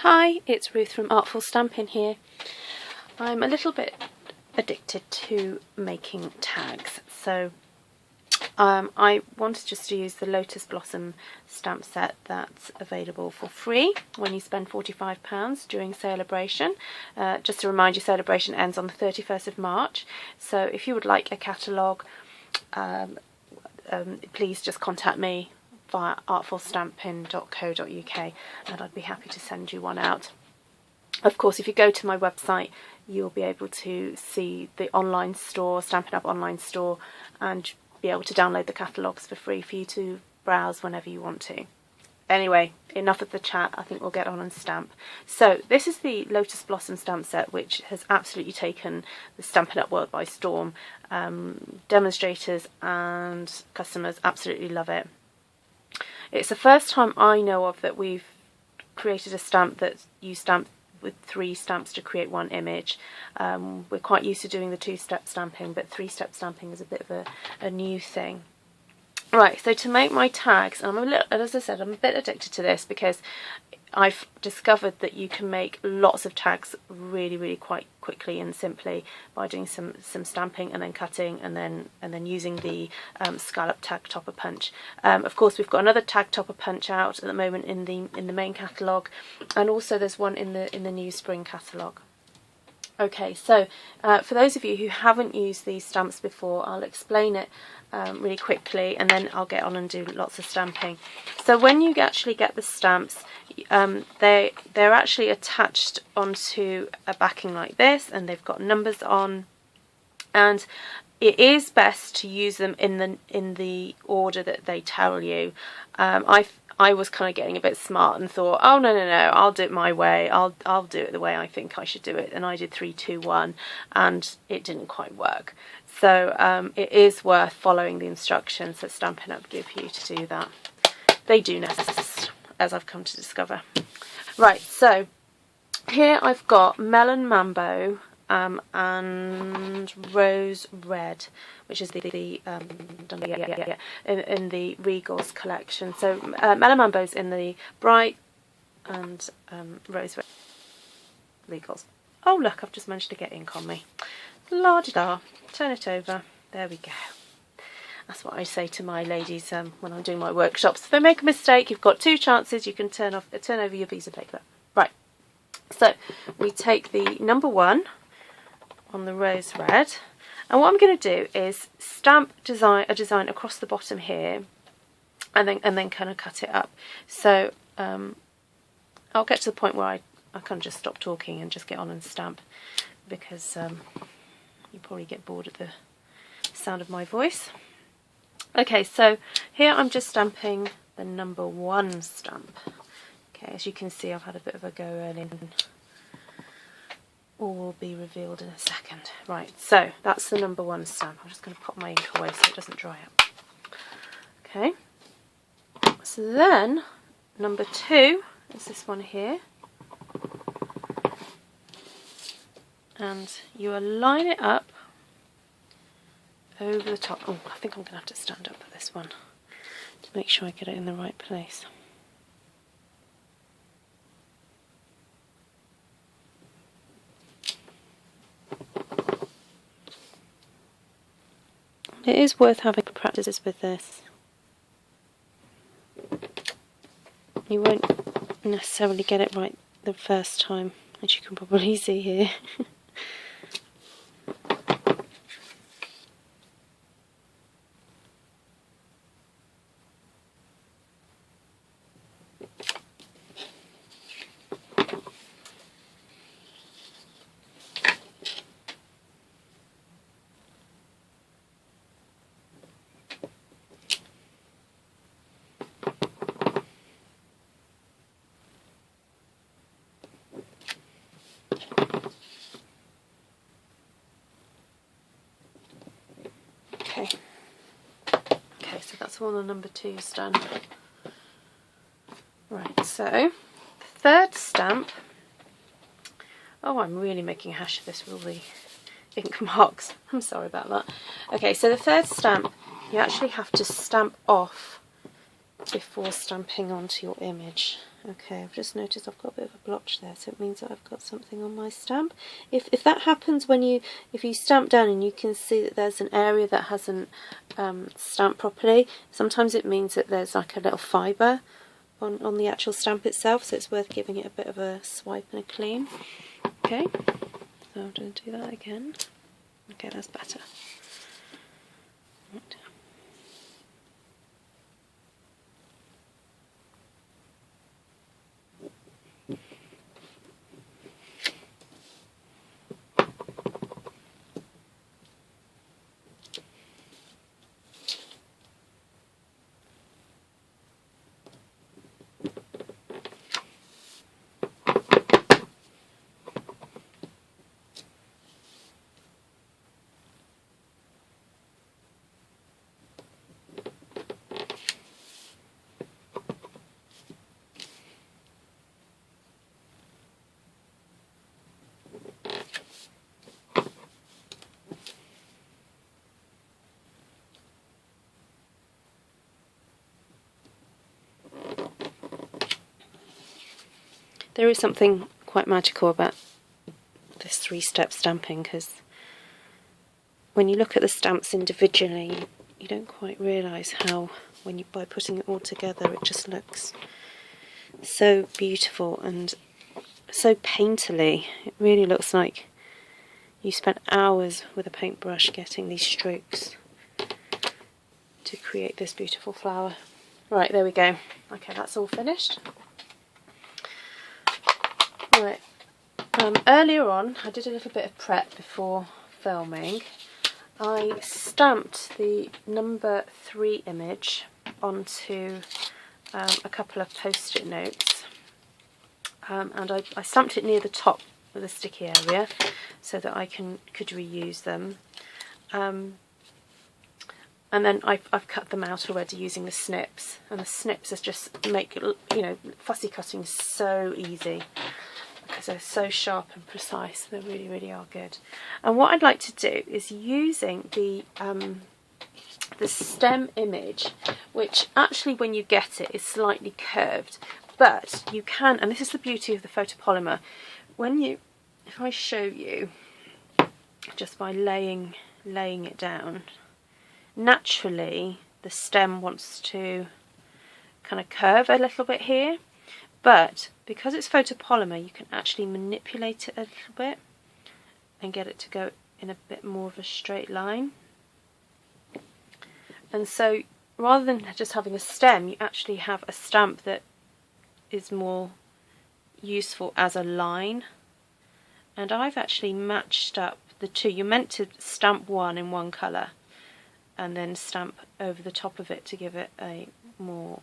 Hi, it's Ruth from aRTful Stampin here. I'm a little bit addicted to making tags, so I wanted just to use the Lotus Blossom stamp set that's available for free when you spend £45 during Celebration. Just to remind you, Celebration ends on the 31st of March, so if you would like a catalogue, please just contact me via aRTfulstampin.co.uk and I'd be happy to send you one out. Of course, if you go to my website, you'll be able to see the online store, Stampin' Up! Online store, and be able to download the catalogues for free for you to browse whenever you want to. Anyway, enough of the chat, I think we'll get on and stamp. So this is the Lotus Blossom stamp set, which has absolutely taken the Stampin' Up! World by storm. Demonstrators and customers absolutely love it. It's the first time I know of that we've created a stamp that you stamp with 3 stamps to create one image. We're quite used to doing the 2-step stamping, but 3-step stamping is a bit of a new thing. Right, so to make my tags, and as I said, I'm a bit addicted to this because I've discovered that you can make lots of tags really quite quickly and simply by doing some stamping and then cutting and then using the scallop tag topper punch. Of course, we've got another tag topper punch out at the moment in the main catalogue, and also there's one in the new spring catalogue. Okay, so for those of you who haven't used these stamps before, I'll explain it really quickly and then I'll get on and do lots of stamping. So when you actually get the stamps, they're actually attached onto a backing like this, and they've got numbers on, and it is best to use them in the order that they tell you. I was kind of getting a bit smart and thought, oh no, I'll do it my way. I'll do it the way I think I should do it, and I did 3, 2, 1, and it didn't quite work. So it is worth following the instructions that Stampin' Up! Give you to do that. They do necessary, as I've come to discover. Right, so here I've got Melon Mambo and Rose Red, which is in the Regals collection. So Melon Mambo's in the Bright and Rose Red Regals. Oh look, I've just managed to get ink on me. La-di-da, turn it over. There we go. That's what I say to my ladies when I'm doing my workshops. If they make a mistake, you've got 2 chances. You can turn over your piece of paper. Right. So we take the number 1 on the Rose Red, and what I'm going to do is stamp a design across the bottom here, and then kind of cut it up. So I'll get to the point where I kind of just stop talking and just get on and stamp, because you probably get bored of the sound of my voice. Okay, so here I'm just stamping the number 1 stamp. Okay, as you can see, I've had a bit of a go early, and all will be revealed in a second. Right, so that's the number 1 stamp. I'm just going to pop my ink away so it doesn't dry up. Okay, so then number 2 is this one here, and you align it up over the top. Oh, I think I'm going to have to stand up for this one to make sure I get it in the right place. It is worth having practices with this. You won't necessarily get it right the first time, as you can probably see here. Okay, so that's all the number 2's done. Right, so the 3rd stamp. Oh, I'm really making a hash of this with all the ink marks. I'm sorry about that. Okay, so the 3rd stamp, you actually have to stamp off before stamping onto your image. Okay, I've just noticed I've got a bit of a blotch there, so it means that I've got something on my stamp. If that happens when if you stamp down and you can see that there's an area that hasn't stamped properly, sometimes it means that there's like a little fibre on the actual stamp itself, so it's worth giving it a bit of a swipe and a clean. Okay, so I'm going to do that again. Okay, that's better. Right. There is something quite magical about this three-step stamping, because when you look at the stamps individually, you don't quite realise how, by putting it all together, it just looks so beautiful and so painterly. It really looks like you spent hours with a paintbrush getting these strokes to create this beautiful flower. Right, there we go. Okay, that's all finished. Right, earlier on I did a little bit of prep before filming. I stamped the number 3 image onto a couple of post-it notes, and I stamped it near the top of the sticky area so that I could reuse them. And then I've cut them out already using the snips, and the snips just make, you know, fussy cutting so easy, because they're so sharp and precise. They really, really are good. And what I'd like to do is using the stem image, which actually when you get it is slightly curved, but you can, and this is the beauty of the photopolymer, if I show you just by laying it down, naturally the stem wants to kind of curve a little bit here, but because it's photopolymer you can actually manipulate it a little bit and get it to go in a bit more of a straight line. And so rather than just having a stem, you actually have a stamp that is more useful as a line. And I've actually matched up the two. You're meant to stamp one in one colour and then stamp over the top of it to give it a more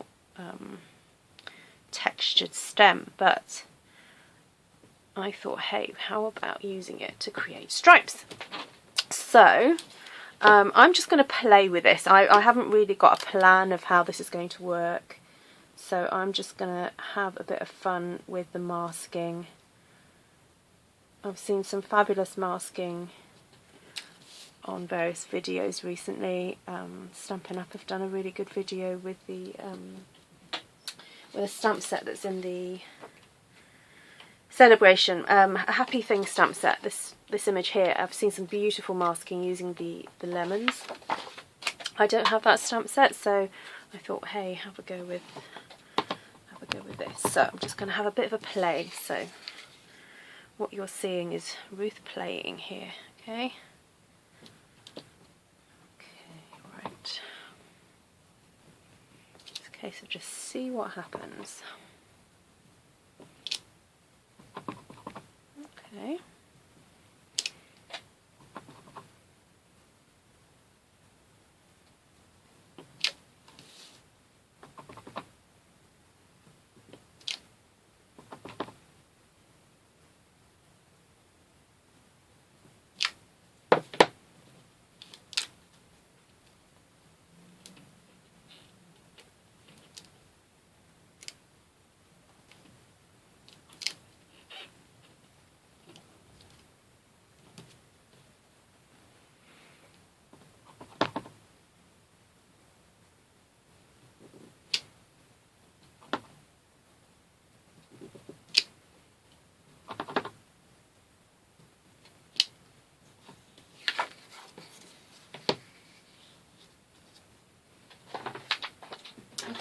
textured stem, but I thought, hey, how about using it to create stripes? So I'm just going to play with this. I haven't really got a plan of how this is going to work, so I'm just going to have a bit of fun with the masking. I've seen some fabulous masking on various videos recently. Stampin' Up have done a really good video with a stamp set that's in the celebration, a Happy Thing stamp set. This image here, I've seen some beautiful masking using the lemons. I don't have that stamp set, so I thought, hey, have a go with this. So I'm just going to have a bit of a play. So what you're seeing is Ruth playing here. Okay. Right. Okay, so just see what happens. Okay.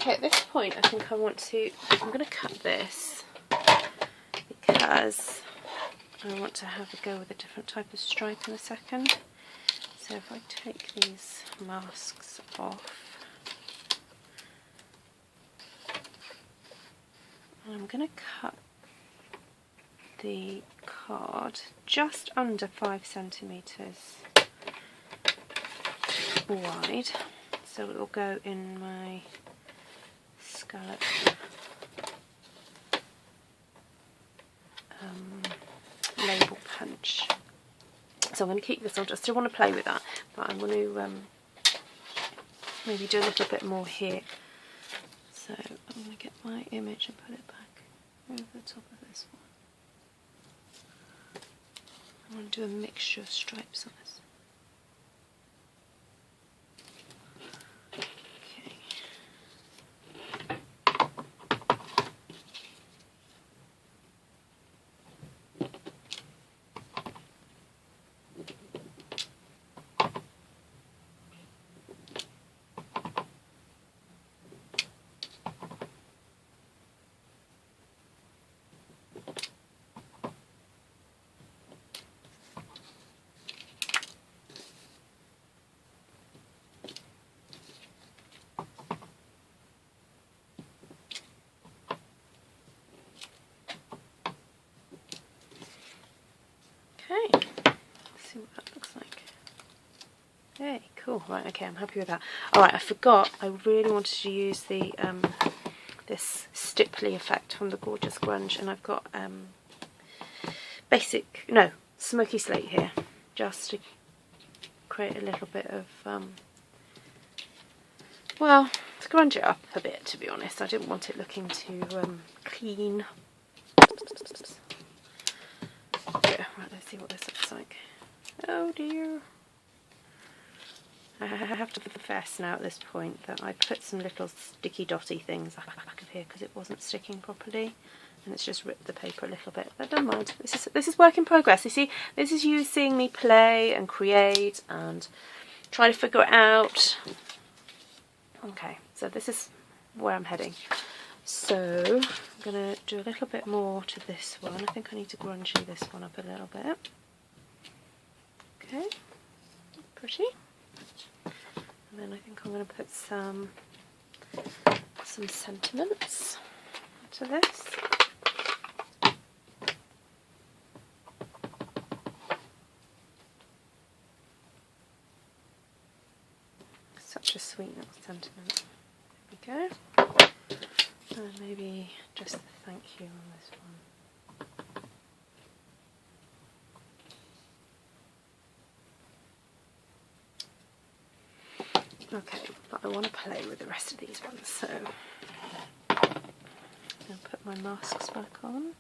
Okay, at this point I think I'm going to cut this because I want to have a go with a different type of stripe in a second. So if I take these masks off, I'm going to cut the card just under 5 centimetres wide, so it will go in my scallop label punch. So I'm going to keep this on. I still want to play with that, but I'm going to maybe do a little bit more here. So I'm going to get my image and put it back over the top of this one. I'm going to do a mixture of stripes on this. Okay, let's see what that looks like. Hey, cool. Right, okay, I'm happy with that. Alright, I forgot, I really wanted to use the this stipply effect from the Gorgeous Grunge, and I've got smoky slate here, just to create a little bit of, well, to grunge it up a bit, to be honest. I didn't want it looking too clean. Yeah, right, let's see what this looks like. Oh dear. I have to confess now at this point that I put some little sticky dotty things back of here because it wasn't sticking properly, and it's just ripped the paper a little bit. But don't mind. This is work in progress. You see, this is you seeing me play and create and try to figure it out. Okay, so this is where I'm heading. So I'm going to do a little bit more to this one. I think I need to grunge this one up a little bit. Okay, pretty. And then I think I'm going to put some sentiments to this. Such a sweet little sentiment. There we go. And maybe just a thank you on this one. Okay, but I want to play with the rest of these ones, so I'll put my masks back on.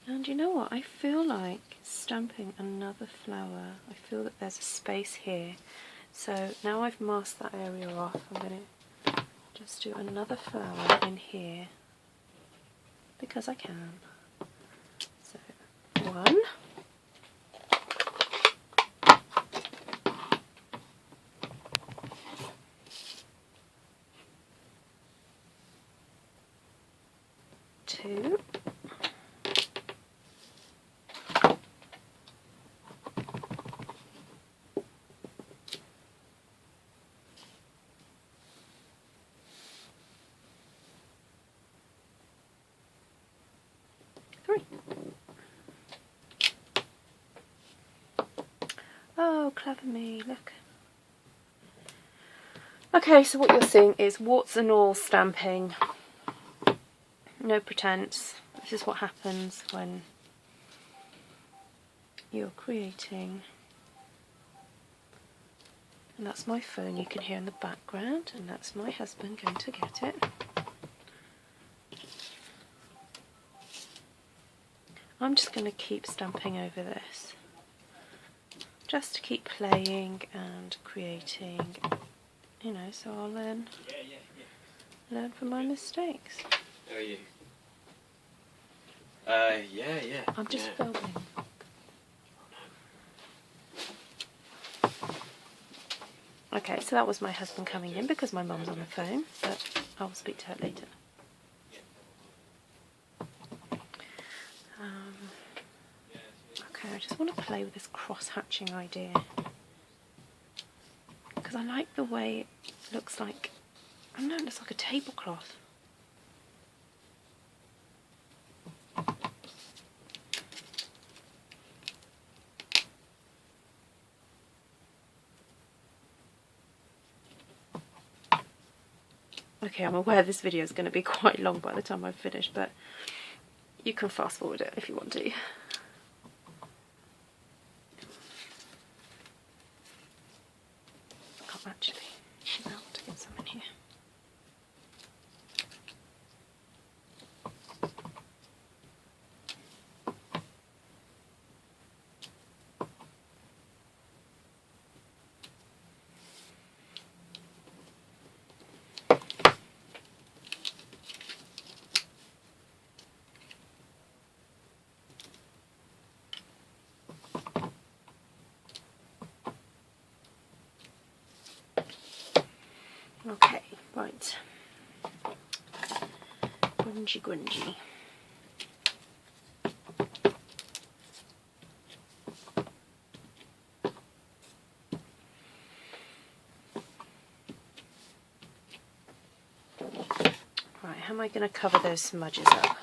And you know what? I feel like stamping another flower. I feel that there's a space here. So now I've masked that area off, I'm going to just do another flower in here because I can. So, one. Two. Three. Oh, clever me, look. Okay, so what you're seeing is warts and all stamping. No pretense. This is what happens when you're creating. And that's my phone you can hear in the background, and that's my husband going to get it. I'm just going to keep stamping over this, just to keep playing and creating, you know, so I'll learn from my mistakes. How are you? Yeah. I'm just filming. Okay, so that was my husband coming in because my mum's on the phone, but I'll speak to her later. Okay, I just want to play with this cross-hatching idea because I like the way it looks like, I don't know, it looks like a tablecloth. Okay, I'm aware this video is going to be quite long by the time I've finished, but you can fast forward it if you want to. I can't actually out to get some in here. Okay, right. Grungy, grungy. Right, how am I going to cover those smudges up?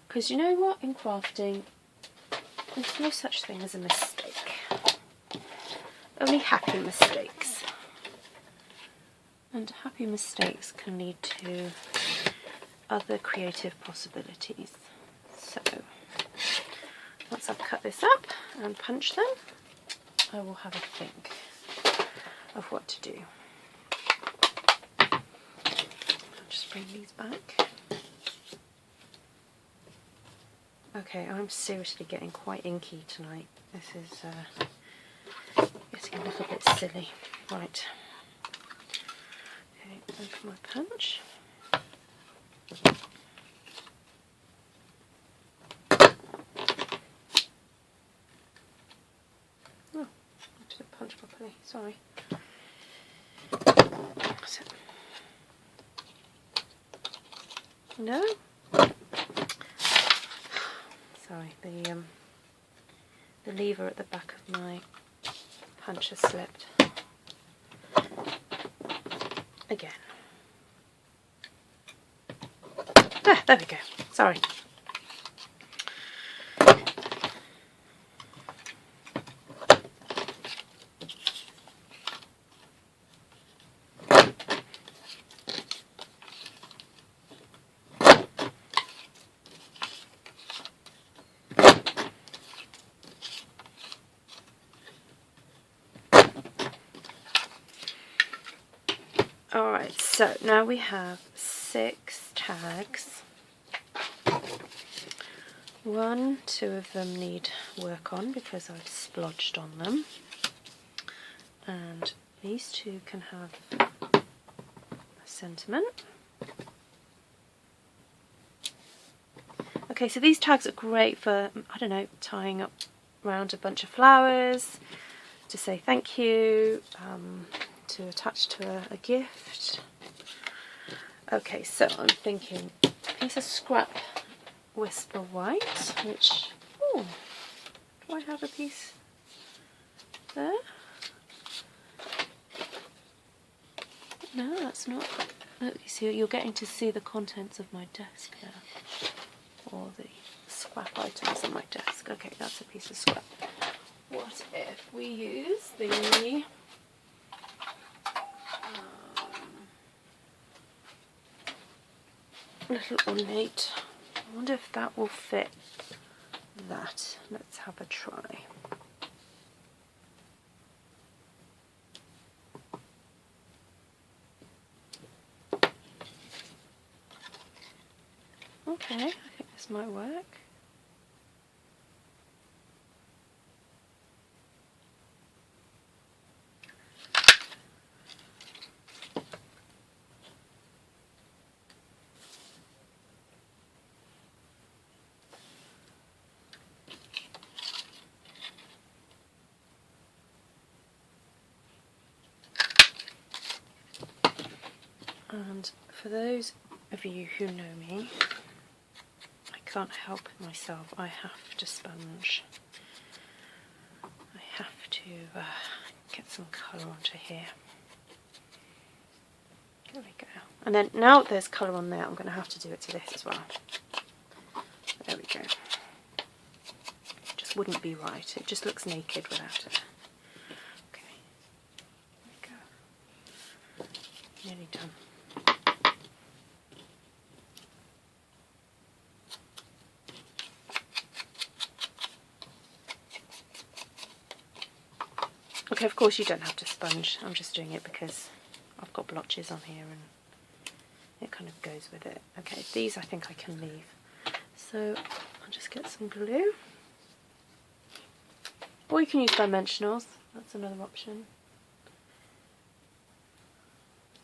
Because you know what, in crafting, there's no such thing as a mistake. Only happy mistakes. And happy mistakes can lead to other creative possibilities. So, once I've cut this up and punched them, I will have a think of what to do. I'll just bring these back. Okay, I'm seriously getting quite inky tonight. This is getting a little bit silly. Right. Okay, open my punch. Oh, I didn't punch properly, sorry. So, no? Sorry, the lever at the back of my punch has slipped. Again. Ah, there we go. Sorry. Alright, so now we have 6 tags. 1, 2 of them need work on because I've splodged on them. And these 2 can have a sentiment. Okay, so these tags are great for, I don't know, tying up around a bunch of flowers, to say thank you, to attach to a gift. Okay, so I'm thinking a piece of scrap Whisper White, which, oh, do I have a piece there? No, that's not. Look, you see, you're getting to see the contents of my desk there, or the scrap items on my desk. Okay, that's a piece of scrap. What if we use the little ornate? I wonder if that will fit that. Let's have a try. Okay, I think this might work. And for those of you who know me, I can't help myself, I have to sponge. I have to get some colour onto here. There we go. And then now there's colour on there, I'm going to have to do it to this as well. There we go. It just wouldn't be right, it just looks naked without it. Okay, there we go. Nearly done. Okay, of course you don't have to sponge, I'm just doing it because I've got blotches on here and it kind of goes with it. Okay, these I think I can leave. So I'll just get some glue. Or you can use dimensionals, that's another option.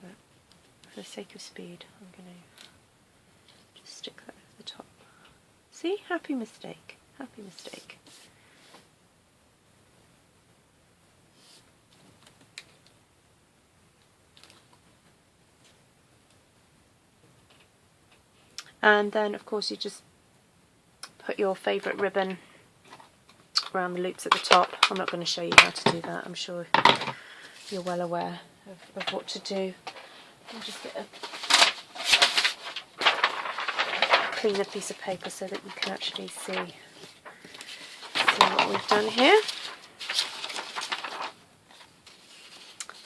But for the sake of speed, I'm going to just stick that over the top. See? Happy mistake. Happy mistake. And then of course you just put your favourite ribbon around the loops at the top. I'm not going to show you how to do that, I'm sure you're well aware of what to do. I'll just get a cleaner piece of paper so that you can actually see what we've done here.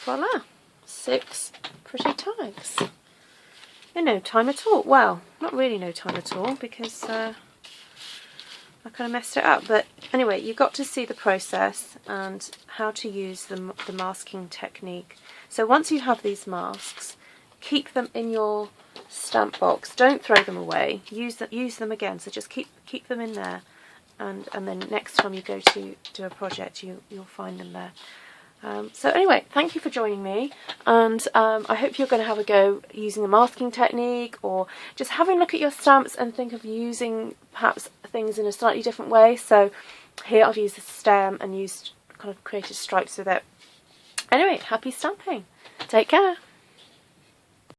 Voila! 6 pretty tags. In no time at all. Well, not really no time at all because I kind of messed it up. But anyway, you've got to see the process and how to use the masking technique. So once you have these masks, keep them in your stamp box. Don't throw them away. Use them again. So just keep them in there, and then next time you go to do a project, you'll find them there. So anyway, thank you for joining me, and I hope you're going to have a go using the masking technique, or just having a look at your stamps and think of using perhaps things in a slightly different way. So here I've used a stem and used kind of created stripes with it. Anyway, happy stamping. Take care.